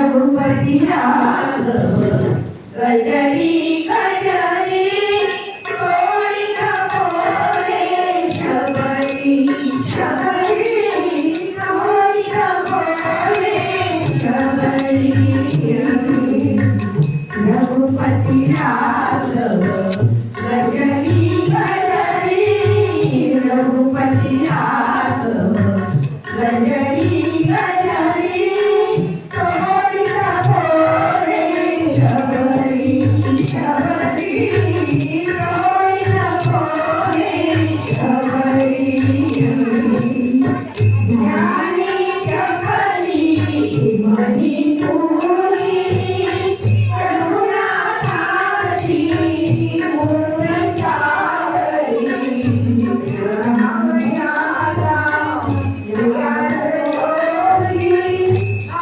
रघुपति राघव कजरी कजरी तोड़ित मोरे शबरी शबरी तोड़ित मोरे शबरी रघुपति राघव कजरी कजरी रघुपति राघव कजरी कजरी तोड़ित मोरे शबरी शबरी तोड़ित मोरे शबरी ज्ञानी चपली मणिपुरी करुणाधारी मूल सागरी राम यादा जुगारी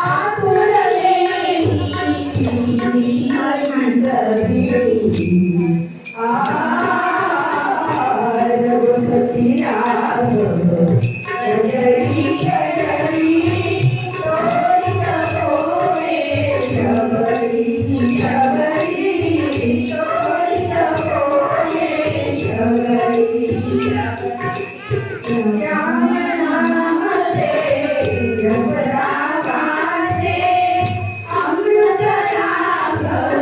आकुल लेनी मंदरी रघुपति राघव कजरी कजरी तोड़ित मोरे शबरी शबरी तोड़ित मोरे शबरी राम नाम ले जप रागाचे अमृत राघव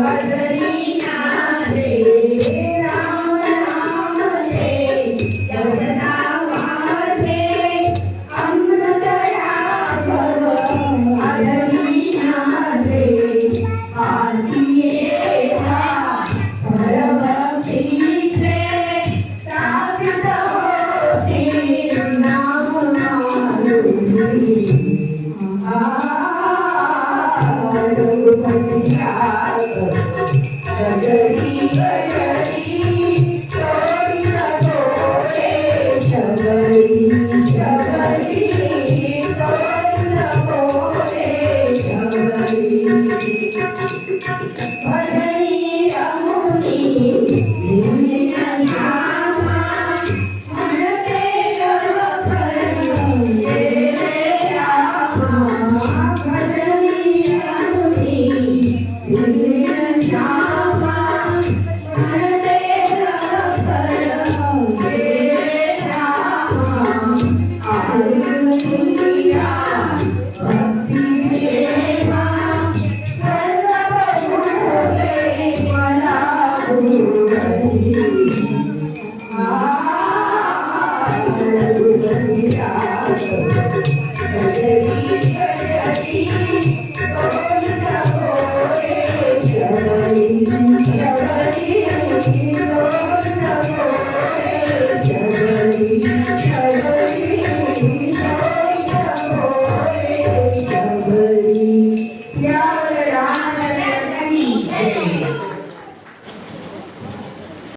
हजरी नादे राम नाम ले जप रागाचे अमृत राघव हजरी नादे आदियेला फळभक्तीचे साधित होते नाम माधुरी रघुपति राघव कजरी कजरी तोड़ित मोरे शबरी शबरी तोड़ित मोरे शबरी भजनी रमुनी दिव्य श्यामा मनते सर्व फल ये रे रामा भजनी